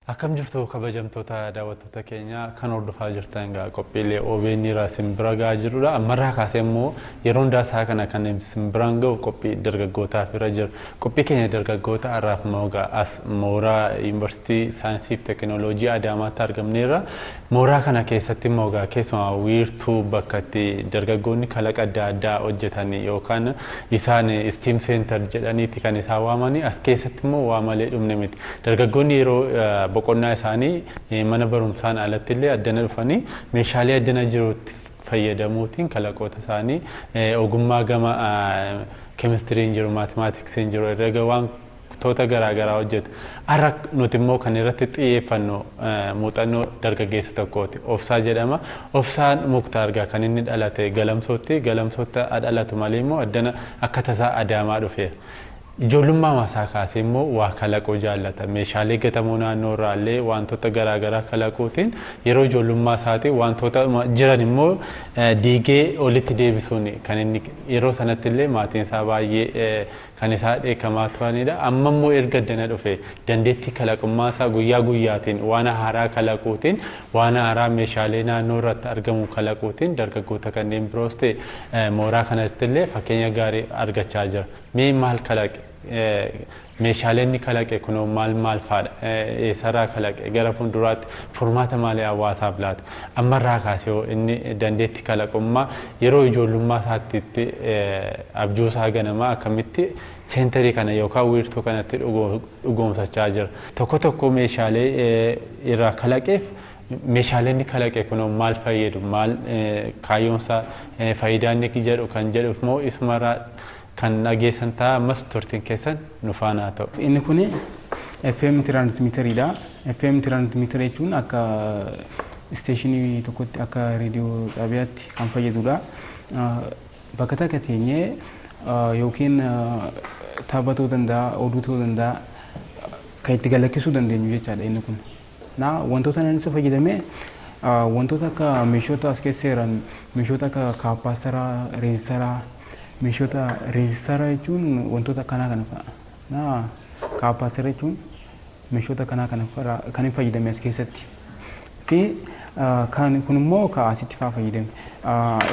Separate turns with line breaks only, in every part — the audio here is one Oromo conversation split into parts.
Akkam jirtu kabajamtoota daawwattoota keenya kan hordofaa jirtan qophiilee OBN irraa simbira gahaa jirudha. Ammarraa kaasee immoo yeroo hundaasaa kana kan simbiraan gahu qophii dargaggootaaf irra jira. Qophii keenya dargaggoota har'aaf moogaa as mooraa Yuunivarsiitii Saayinsii fi Teekinooloojii Adaamaatti argamneerra. Mooraa kana keessatti moogaa keessumaa wiirtuu bakka itti dargaggoonni kalaqa adda addaa hojjetan yookaan isaan STEAM Center jedhaniiti kan isaan waamani. As keessatti immoo waa malee dhumne miti. Dargaggoonni yeroo boqonnaa isaanii mana barumsaan alatti illee addana dhufanii meeshaalee addana jirutti fayyadamuutiin kalaqoota isaanii ogummaa gama keemistiriin jiru maatimaatiksiin jiru herrega wantoota garaagaraa hojjetu. Har'a nuti immoo kan irratti xiyyeeffannu muuxannoo dargaggeessa tokkooti. Obsaa jedhama. Obsaan Muktaar kan inni dhalate Galamsootti. Galamsootti dhalatu malee immoo addana akka tasaa Adaamaa dhufeera. Ijoollummaa masaa kaasee immoo waa kalaquu jaallata. Meeshaalee gatamoo naannoo irraallee wantoota garaagaraa kalaquutiin yeroo ijoollummaa isaatii wantoota jiran immoo diigee olitti deebisuun kan inni yeroo sanatti illee maatiin isaa baay'ee kan isaa dheekkamaa turanidha. Amma immoo erga addana dhufe dandeettii kalaqummaa isaa guyyaa guyyaatiin waan haaraa kalaquutiin waan haaraa meeshaalee naannoo irratti argamu kalaquutiin dargaggoota kanneen biroos ta'e mooraa kanatti illee fakkeenya gaarii argachaa jira. Mee maal kalaqe? Meeshaaleen inni kalaqe kunoo maal faadha? Eessarraa kalaqe? Gara fuulduraatti furmaata maalii hawaasaaf laata? Ammarraa kaasee inni dandeettii kalaqummaa yeroo ijoollummaa isaatti abjuusaa ganamaa akkamitti seenterii kana yookaan wiirtuu kanatti dhugoomsachaa jira. Tokko meeshaalee irraa kalaqeef meeshaaleen inni kalaqe kunoo maal fayyadu? Maal kaayyoonsaa faayidaa inni jedhu kan jedhuuf moo isumarraa kan dhageessan ta'a ammas turtiin keessan nu faana ta'u.
Inni kun FM transmitteriidha. FM transmitter jechuun akka isteeshinii tokkotti akka reediyoo xaabiyaatti kan fayyadudha. Bakka takka teenyee yookiin taphatuu danda'a, oduu ta'uu danda'a, kan itti galakkisuu dandeenyu jechaadha inni kun. Wantoota nan isa fayyadamee wantoota akka meeshoota as keessa jiran meeshoota akka kaapaasteraa, reejistaraa, meeshoota reejistara jechuun wantoota akkanaa kana fa'a. Kaappaastara jechuun meeshoota akkanaa kana kan hin fayyadame as keessatti. Fi kun immoo asitti fa'aa fayyadame.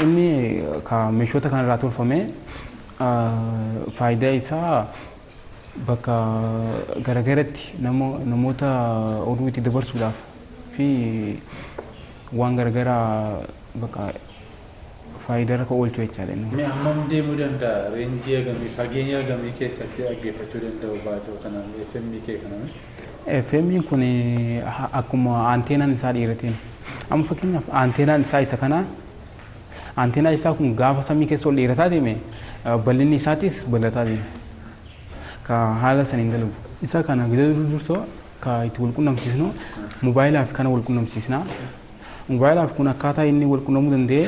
Inni meeshoota kanarraa tolfame faayidaa isaa bakka garagaratti namoota oduu itti dabarsuudhaaf fi waan garagaraa bakka faayidaa irra oolchuu jechaadha.
Mee hammam deemuu danda'a? Reenjii hagamii fageenya hagamii keessatti dhaggeeffachuu danda'u baatoo kanaan FM kee kaname?
FM kun akkuma anteenaan isaa dheerateen. Amma fakkeenyaaf anteenaan isaa isa kana anteenaan isaa kun gaafa samii keessa ol dheerataa deeme bal'inni isaatis bal'ataa deeme. Ka haala saniin dalagu. Isa kana gida dursoo ka itti wal qunnamsiisnu moobaayilaafi kana wal qunnamsiisna. Moobaayilaafi kun akkaataa inni wal qunnamuu danda'e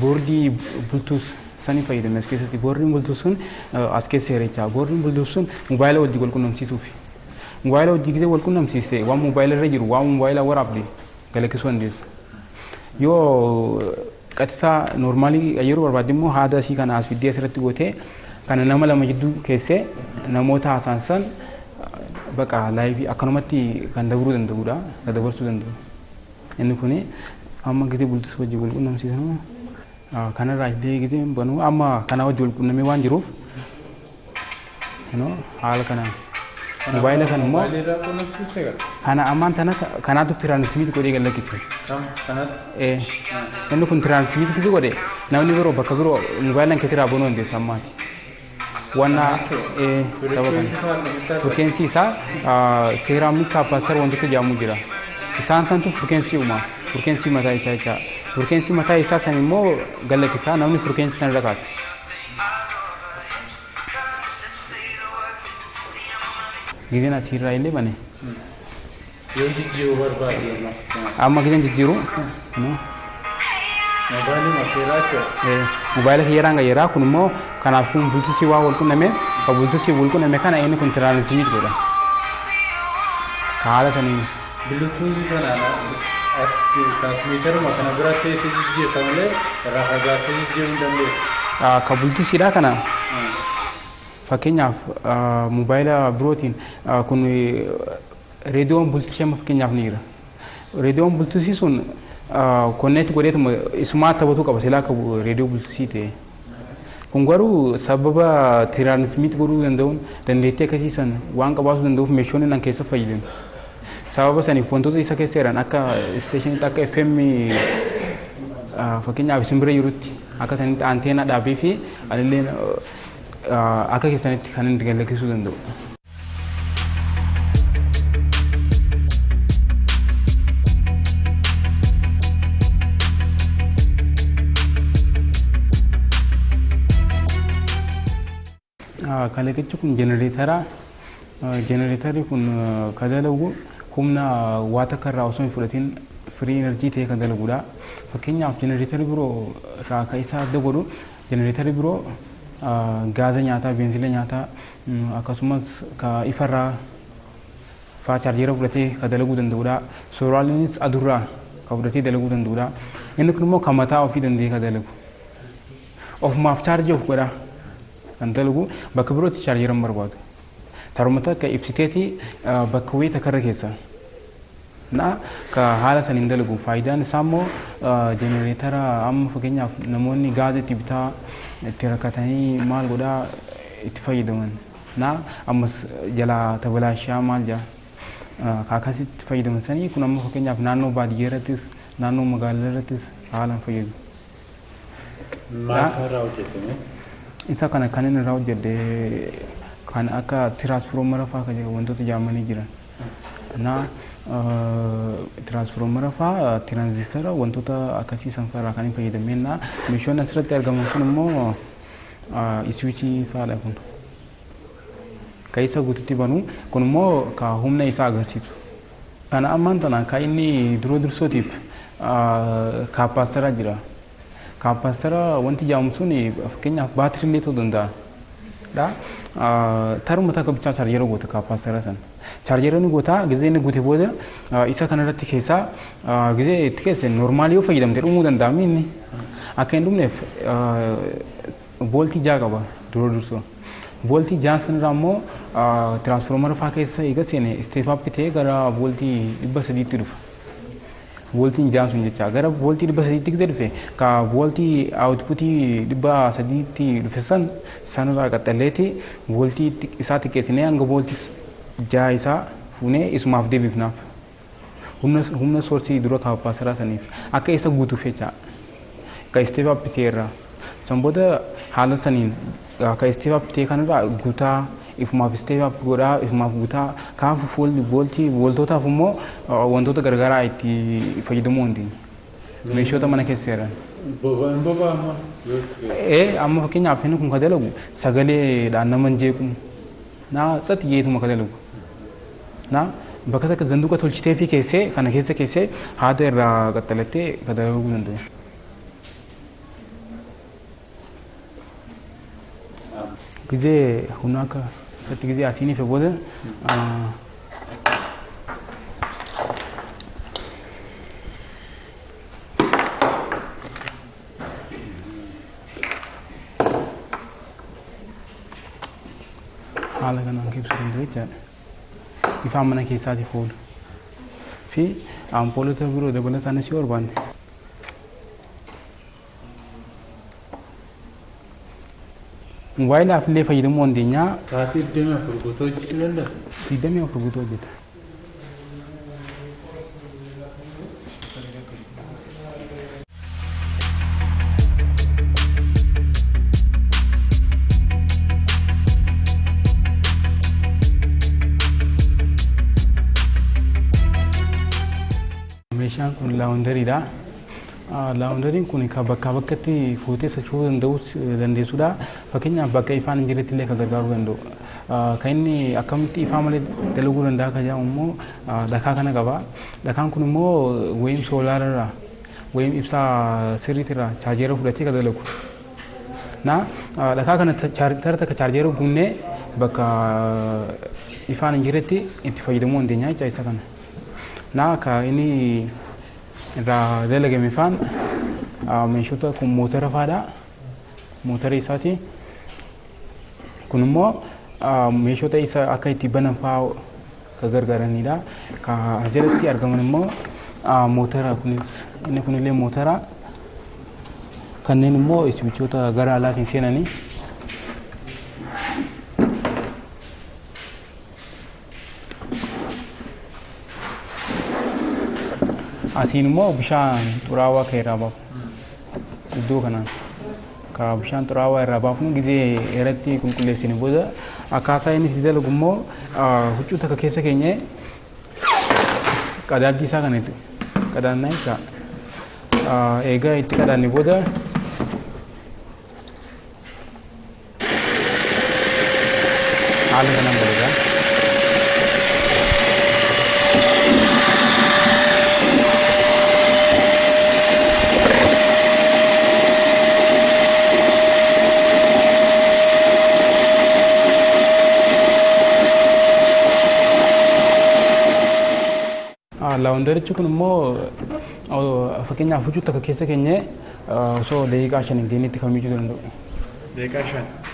boordii Bluetooth sanii fayyadamee as keessatti boordiin Bluetooth sun as keessa heerichaa boordiin Bluetooth sun moobaayila wajjin wal qunnamsiisuufi moobaayila wajjin gisee wal qunnamsiiste waan moobaayila irra jiru waan moobaayila waraabde galakkisuu dandeessa. Yoo qaxisaa noormaalii yeroo barbaadde immoo haada asii kana as fiddee asirratti gootee kana nama lama jidduu keessee namoota haasa'an baqa laayivii akkanumatti kan dabruu danda'udha kan dabarsuu danda'u. Inni kun amma gisee Bluetooth wajjin wal qunnamsiisnu kanarraa illee gisee banuu amma kana wajjin wal qunnamee waan jiruuf haala kanaan moobaayila kan immoo kana ammaan tana kanaatu tiraansimiit godhee gallakkise. Inni kun tiraansimiit gisee godhe namni biroo bakka biroo moobaayila keetti irraa banuu dandeessa ammaati. Wanna furkeensi isaa seeraamii kaappaastar wantoota jedhamu jira. Isaan santu furkeensi uumaa furkeensi mataa isaa jecha furkeensi mataa isaa san immoo galakkisaa namni furkeensi san irra kaata. Gizeen asirraa illee bane.
Yoo jijjiiruu barbaade
amma gizeen jijjiiruu moobaayila keeyyaaraan gayyaraa kun immoo kanaaf kun bultusii waa wal qunname ka bultusii wal qunname kana inni kun tiraansimiit godha. Haala saniin.
Bluetooth sana transmitter makana biratti jijjiirta malee irraa fagaattee jijjiiruu dandeessa.
Ka bultusiidhaa kana fakkeenyaaf moobaayila birootiin kun reediyoon bultii amma fakkeenyaaf ni jira. Reediyoon bultii sun konneetti godheetuma isumaa taphatu qaba silaa qabu reediyoo bultii ta'e. Kun garuu sababa tiraansmiit godhuu danda'uun dandeettii akkasiisan waan qabaachuu danda'uuf meeshoonni nan keessa fayyadamu. Sababa saniif wantoota isa keessa jiran akka isteeshiniitti akka FM fakkeenyaaf isin bira jirutti akka sanitti anteenaa dhaabee fi alillee akka keessanitti kan inni galaksisuu danda'u. Kalaqichi kun jenereetara. Jenereetarri kun kan dalagu humna waa takka irraa osoo hin fudhatiin firii enerjii ta'e kan dalagudha. Fakkeenyaaf jenereetarri biroo irraa kan isa adda godhu jenereetarri biroo gaaza nyaataa, beenzila nyaataa akkasumas ka ifarraa faa chaarjeera fudhatee kan dalaguu danda'udha. Soolaariinis adurraa kan fudhatee dalaguu danda'udha. Inni kun immoo kan mataa ofii danda'ee kan dalagu. Ofumaaf chaarjii of godhaa kan dalagu bakka birootti chaarjeera hin barbaadu. Tarumata akka ibsiteeti bakka wayii takka irra keessa. Na ka haala saniin dalagu faayidaan isaa immoo jenereetara amma fakkeenyaaf namoonni gaaza itti bitaa itti rakkatanii maal godhaa itti fayyadaman. Na ammas jalaa tabalaashaa maal jaa akkasitti fayyadaman sanii kun amma fakkeenyaaf naannoo baadiyyaa irrattis naannoo magaalaa irrattis haalaan fayyadu.
Maal irraa hojjetame?
Isa kana kan inni irraa hojjedhe kan akka tiraansfoormara fa'aa kan wantoota jaamanii jiran. Na tiraansfoormara fa'aa tiraanzistara wantoota akkasii san fa'aa kan hin fayyadameen na meeshoonni asirratti argaman kun immoo iswiichii fa'aadha kun. Kan isa guututti banu kun immoo kan humna isaa agarsiisu. Kana ammaan tana kan inni dursootiif kaapaastara jira. Kaapaastara wanti jaamu sun fakkeenyaaf baatirii illee ta'uu danda'a. Taruma takka bichaa chaarjeera goota kaapaastara san. Chaarjeeronni goota gizee inni guute booda isa kanarratti keessaa gizee itti keessa noormaalii yoo fayyadamte dhumuu danda'ami inni. Akka hin dhumneef booltii ja'a qaba dursoo. Booltii ja'an sanarraa immoo tiraansfoormara fa'aa keessa eega seene isteepaappi ta'ee gara booltii 300tti dhufa. Booltiin ja'an sun jecha gara booltii 300tti gizee dhufe ka booltii aawutpuutii 300tti dhufe sanarraa qaxxaleeti booltii isaa xiqqeessinee hanga booltii ja'a isaa fuunee isumaaf deebifnaaf. Humna soorsii dura kaapaasaraa saniif akka isa guutuuf jecha ka isteepaappi ta'e irraa. San booda haala saniin ka isteepaappi ta'e kanarraa guutaa ifumaaf isteepaappi godhaa ifumaaf guutaa kaafu fuulli booltii booltootaaf immoo wantoota gargaaraa itti fayyadamuu hin dandeenye. Meeshoota mana keessa jiran.
Boba'aa amma?
Amma fakkeenyaaf inni kun kan dalagu sagaleedhaan nama hin jeequ. Na tsatti jeetuma kan dalagu. Na bakka takka zanduuqa tolchitee fi keessee kana keessa keessee haada irraa qaxxalattee kan dalaguu danda'u. Gizee humna akka irratti gizee asiinii fi booda haala kanaan ibsuu danda'u jechaadha. Ifaan mana keessaatiif oolu fi ampoolota biroo dabalataanis yoo barbaanne. Moobaayilaa fi illee fayyadamuu dandeenyaa.
Sa'aatii 24 guutuu hojjechuu danda'a?
24 guutuu hojjeta. Meeshaan kun laawundariidha. Laawundariin kun kan bakkaa bakkatti fuutee socho'uu dandeessudha. Fakkeenyaaf bakka ifaan hin jirretti illee kan gargaaruu danda'u. Kan inni akkamitti ifaa malee dalaguu danda'a kan jedhamu immoo dhakaa kana qaba. Dhakaan kun immoo wayiim soolaararraa wayiim ibsaa sirriitirraa chaarjeera fudhatee kan dalagu. Dhakaa kana tara takka chaarjeera guunnee bakka ifaan hin jirretti itti fayyadamuu dandeenya jecha isa kana. Kan inni irraa dalagame ifaan meeshota kun motora fa'aadha. Motora isaati. Kun immoo meeshota isa akka itti banan fa'aa ka gargaaranidha. Ka asirratti argaman immoo motora kunis inni kunillee motora kanneen immoo iswiichoota gara alaatiin seenanii asiin immoo bishaan xuraawaa kan irraa baafu iddoo kanaan ka bishaan xuraawaa irraa baafnu gizee irratti qulqulleessine booda akkaataa inni itti dalagu immoo huccuu takka keessa keenyee qadaadii isaa kan itti qadaannaa jecha egaa itti qadaanne booda haala kanaan dalagaa. Laawundarichi kun immoo fakkeenyaaf huccuu takka keessa keenyee osoo daqiiqaa 5 hin geenyetti kan miicuu danda'u.
Daqiiqaa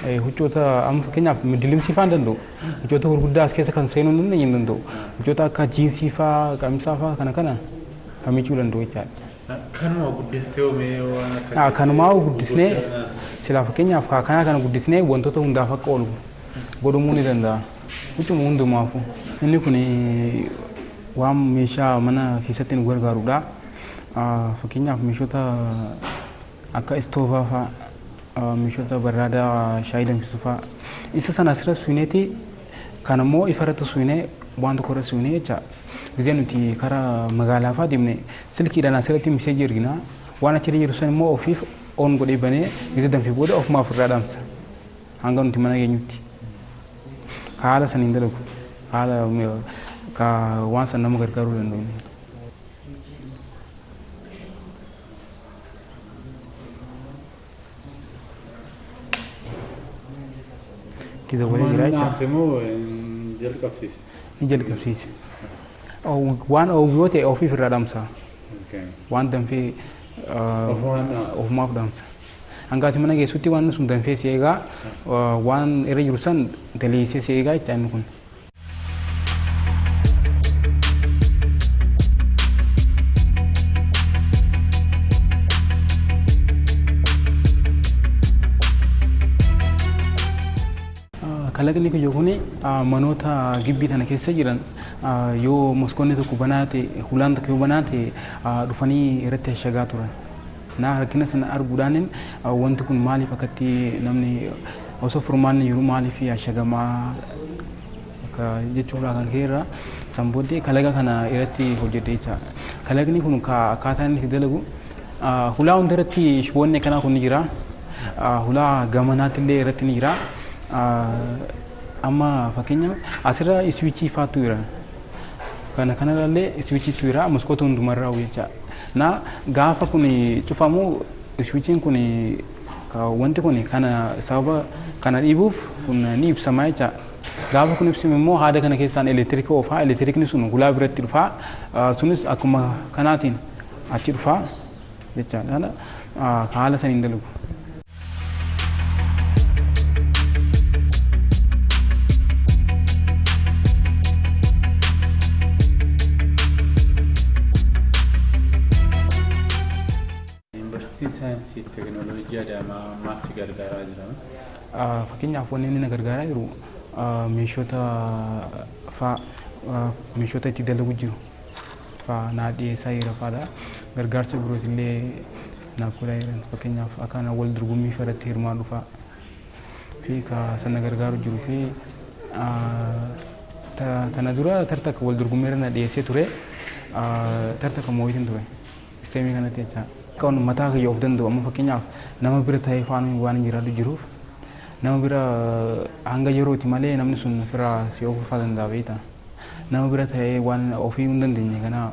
5?
Huccoota amma fakkeenyaaf dilimsii fa'aa hin danda'u. Huccoota gurguddaa as keessa kan seenuu hin danda'u. Huccoota akka jiinsii fa'aa, qamisaa fa'aa kana kan miicuu danda'u jechaadha.
Kanuma guddistee oomishee waan akka
kanumaa guddisnee silaa fakkeenyaaf kana guddisnee wantoota hundaaf akka oolu godhamuu ni danda'a. Huccuma hundumaafu. Inni kun waan meeshaa mana keessatti nu gargaarudha. Fakkeenyaaf meeshota akka istoovaa fa'aa, meeshota barraadaa shaayii danfisuu fa'aa. Isa sana asirra suuneeti kan immoo ifarratti suunee waan tokko irra suunee jecha gizee nuti karaa magaalaa fa'aa deemne silkiidhaan asirratti miseejii ergina. Waan achi jiru san immoo ofiif oon godhee banee gizee danfee booda ofumaaf irraa dhaamsa. Hanga nuti mana geenyutti. Haala saniin dalagu. Haala ka waan san nama gargaaruu danda'u. Kita boleh gerak.
Semua jalqabsiise.
Ni jalqabsiise. Waan oowwoo ta'e ofiif irraa dhaamsa. Waan danfee ofumaaf dhaamsa. Hanga ati mana geessutti waan sun danfee si eegaa waan irra jiru san daleessee si eegaa jecha inni kun. Kalaqni kiyya kun manoota gibbii tana keessa jiran yoo moskoonni tokko banaa ta'e hulaan tokko yoo banaa ta'e dhufanii irratti hashagaa turan. Na rakkina sana arguudhaan wanti kun maaliif akkatti namni osoo furmaanni jiru maaliif hashagamaa jechuudha kan keerra san booddee kalaqa kana irratti hojjedhe jecha. Kalaqni kun akkaataa inni itti dalagu hulaa hunda irratti shiboonni akkanaa kun ni jira. Hulaa gamanaatti illee irratti ni jira. Amma fakkeenyaaf asirra iswiichii faatu jira. Kanarrallee iswiichiitu jira moskoota hundumarraa jecha. Na gaafa kun cufamu iswiichiin kun wanti kun kana sababa kana dhiibuuf kun ni ibsama jecha. Gaafa kun ibsame immoo haada kana keessaan elektiriika oofaa elektiriikni sun hulaa biratti dhufaa sunis akkuma kanaatiin achi dhufaa jecha. Haala saniin dalagu.
Saayinsii fi teekinooloojii Adaamaa maal si gargaaraa jira?
Fakkeenyaaf wanni inni na gargaaraa jiru meeshota fa'aa meeshota itti dalagu jiru fa'aa naa dhiyeessaa jira fa'aadha. Gargaarsa biroos illee naaf godhaa jiran fakkeenyaaf akka wal dorgommii irratti hirmaatu fa'aa fi sana gargaaru jiru fi tana dura tartakka wal dorgommii irra na dhiyeessee ture tartakka moo'itiin ture isteemii kanatti jecha. Kan mataa kiyya of danda'u amma fakkeenyaaf nama bira ta'ee faana waan jiraatu jiruuf nama bira hanga yerooti malee namni sun firaa si oofuu danda'a beekta. Nama bira ta'ee waan ofii hin dandeenye kana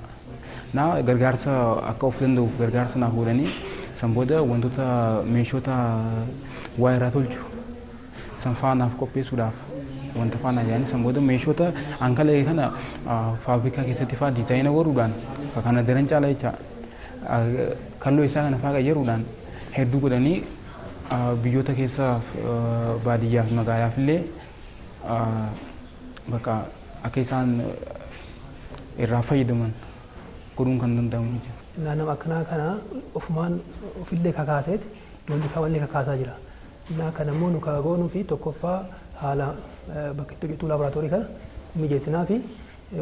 na gargaarsa akka of danda'uuf gargaarsa naaf godhanii san booda wantoota meeshota waa irraa tolchu san faanaaf qopheessuudhaaf wanta faana yaani san booda meeshota hanqalee kana faabrikaa keessatti faa diizaayina godhuudhaan kana daran caala jecha. Kalloo isaa kana fa'aa qayyaruudhaan hedduu godhanii biyyoota keessaa baadiyyaa fi magaalaaf illee bakka akka isaan irraa fayyadaman godhuun kan danda'amu jira.
Nama akkanaa kana ofumaan ofillee kakaaseeti lolli kaawwanni kakaasaa jira. Kana immoo nu goonuu fi tokkoffaa haala bakka itti hojjetu laaboraatoorii kana mijeessinaa fi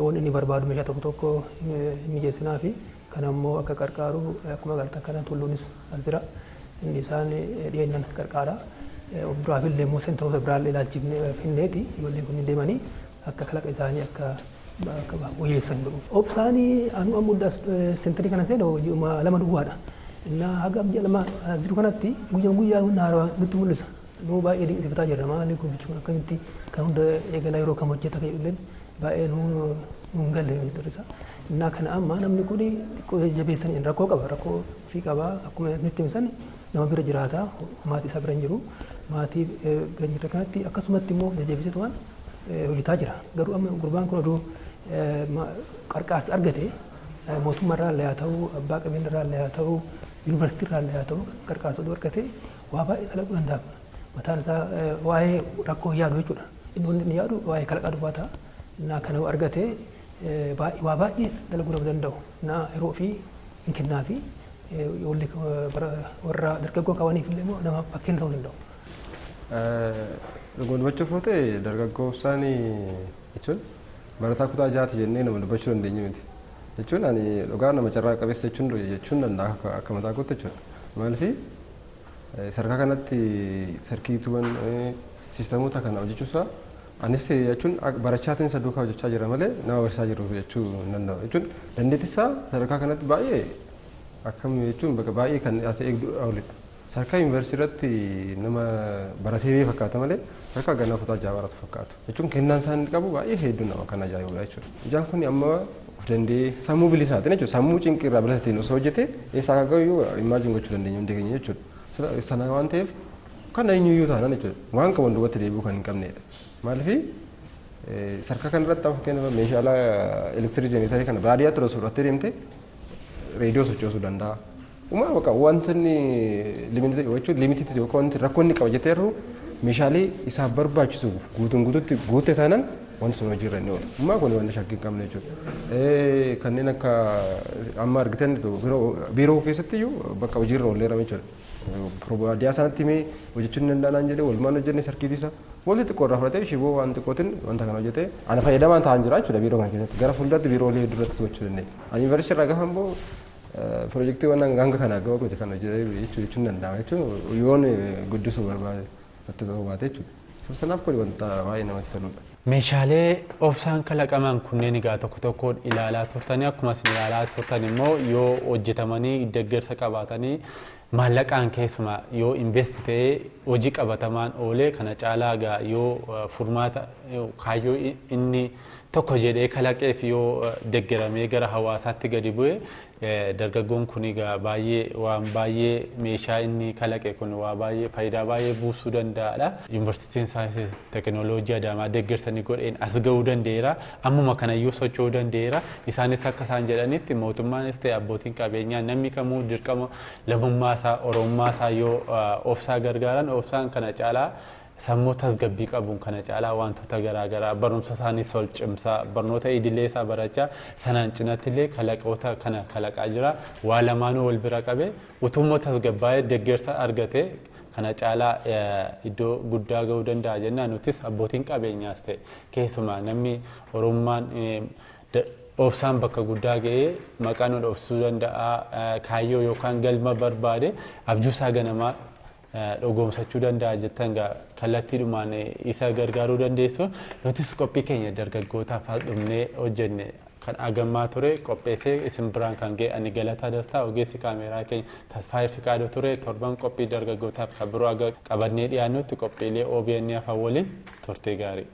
waan inni barbaadu meeshaa tokko tokko mijeessinaa fi kana immoo akka qarqaaru akkuma agartan kana tulluunis as jira. Inni isaan dhiyeenyaan qarqaara. Of duraafillee immoo seenteroota biraallee ilaalchifnee finneeti ijoolleen kun deemanii akka kalaqa isaanii akka wayyeessan godhuuf. Obsaanii anu amma seenterii kana seenu lama duwwaadha. Haga biyya lama jiru kanatti guyyaa hundaa nutti mul'isa. Nu baay'ee dinqisiifataa jirra maali kun jechuun akkamitti kan hunda eegala yeroo kam hojjeta kan jedhulleen baay'ee nu hin galle ministeerri isaa. Kana amma namni kun xiqqoo jabeessanii rakkoo qaba rakkoo ofii qaba akkuma nutti himsan nama bira jiraata maatii isaa bira hin jiru maatii bira jirta kanatti akkasumatti immoo jajjabeessitu waan hojjetaa jira. Garuu amma gurbaan kun oduu qarqaas argate mootummaa irraa haa ta'u abbaa qabeenya irraa haa ta'u yuunivarsiitii irraa haa ta'u qarqaas oduu argate waa baay'ee kalaquu danda'a. Mataan isaa waa'ee rakkoo yaadu jechuudha. Inni yaadu waa'ee kalaqaa dubbata. Kana argate waa baay'ee dalaguu nama danda'u. Yeroo fi hin kennaa fi warra dargaggoo qabaniif illee nama fakkeenya ta'uu danda'u.
Dubbachuu foote dargaggoo isaanii jechuun barataa kutaa jaati jennee nama dubbachuu dandeenyu miti. Jechuun ani dhugaa nama carraa qabeessa jechuun danda'a akka mataa kootti jechuudha. Maaliif sarkaa kanatti sarkiituuwwan siistamoota kana hojjechuusaa anis jechuun barachaatiin isa duukaa hojjechaa jira malee nama barsiisaa jiru jechuu hin danda'u. Jechuun dandeettisaa sarkaa kanatti baay'ee akkam jechuun baay'ee kan ati eegdu oolidha. Sarkaa yuunivarsiitii irratti nama baratee fakkaata malee sarkaa ganna kutaa jaha baratu fakkaatu. Jechuun kennaan isaan qabu baay'ee hedduu nama kan ajaa'ibudha jechuudha. Ijaan kun amma of danda'ee sammuu bilisaatiin jechuudha. Sammuu cinqii irraa bilisa ta'een osoo hojjetee eessaa akka gahu imaajin gochuu dandeenya hundi keenya jechuudha. Sana waan ta'eef kan eenyuyyuu taanaan jechuudha. Waan qaban duubatti deebi'uu kan hin qabnedha. Maaliif sarkaa kanarratti fakkeenyaaf meeshaalee elektiriikii jenereetarii kana baadiyyaatti osoo fudhattee deemte reediyoo sochoosuu danda'a. Uumaa bakka wantoonni limititi yookaan wanti rakkoonni qaba jettee jiru meeshaalee isaaf barbaachisuuf guutuutti guutte taanaan wanti sun hojiirra ni oola. Uumaa kun wanta shakkii hin qabne jechuudha. Kanneen akka amma argitan biiroo keessatti iyyuu bakka hojiirra ooleera jechuudha. Baadiyyaa sanatti mee hojjechuun danda'an jedhee walumaan hojjenne sarkiitii isaa walii xiqqoo irraa fudhatee shiboo waan xiqqootiin wanta kana hojjetee ana fayyadamaan ta'an jira jechuudha biiroo kana keessatti gara fuulduraatti biiroolee hedduurratti gochuu dandeenya. Ani yuunivarsiitii irraa gaafa immoo piroojeektiiwwan hanga kanaa gaba gote kan hojjetee jechuun danda'ama jechuun yoon guddisuu barbaade itti gahuu baate jechuudha. Sanaaf kun wanta baay'ee namatti toludha.
Meeshaalee obsaan kalaqaman kunneen egaa tokko tokkoon ilaalaa turtanii akkuma isin ilaalaa turtan immoo yoo hojjetamanii deeggarsa qabaatanii maallaqaan keessumaa yoo invest ta'ee hojii qabatamaan oolee kana caalaa egaa yoo furmaata kaayyoo inni tokko jedhee kalaqeef yoo deeggaramee gara hawaasaatti gadi bu'e dargaggoon kun egaa waan baay'ee meeshaa inni kalaqe kun waa baay'ee faayidaa baay'ee buusuu danda'aadha. Yuunivarsiitiin saayinsii teekinooloojii Adaamaa deeggarsanii godheen as gahuu danda'eera. Ammuma kanayyuu socho'uu danda'eera. Isaanis akka isaan jedhanitti mootummaanis ta'e abbootiin qabeenyaa namni kamuu dirqama lammummaasaa oromummaasaa yoo obsaa gargaaran obsaan kana caalaa sammuu tasgabbii qabuun kana caalaa wantoota garaagaraa barumsa isaaniis ol cimsaa barnoota idilee isaa barachaa sanaan cinatti illee kalaqoota kana kalaqaa jira waa lamaanuu wal bira qabe utummoo tasgabbaa'ee deeggarsa argate kana caalaa iddoo guddaa gahuu danda'a jennaan nutis abbootiin qabeenyaas ta'e keessumaa namni oromummaan obsaan bakka guddaa ga'ee maqaan ol obsuu danda'a kaayyoo yookaan galma barbaade abjuusaa ganamaa dhugoomsachuu danda'a jettan kallattiidhumaan isa gargaaruu dandeessu nutis qophii keenya dargaggootaaf dhumnee hojjenne kan agammaa ture qopheessee isin biraan kan ga'e ani Galataa Dastaa ogeessi kaameeraa keenya Tasfaayee Fiqaaduu ture torban qophii dargaggootaaf kan biroo qabannee dhiyaannutti qophiilee OBN afaan waliin turtii gaarii.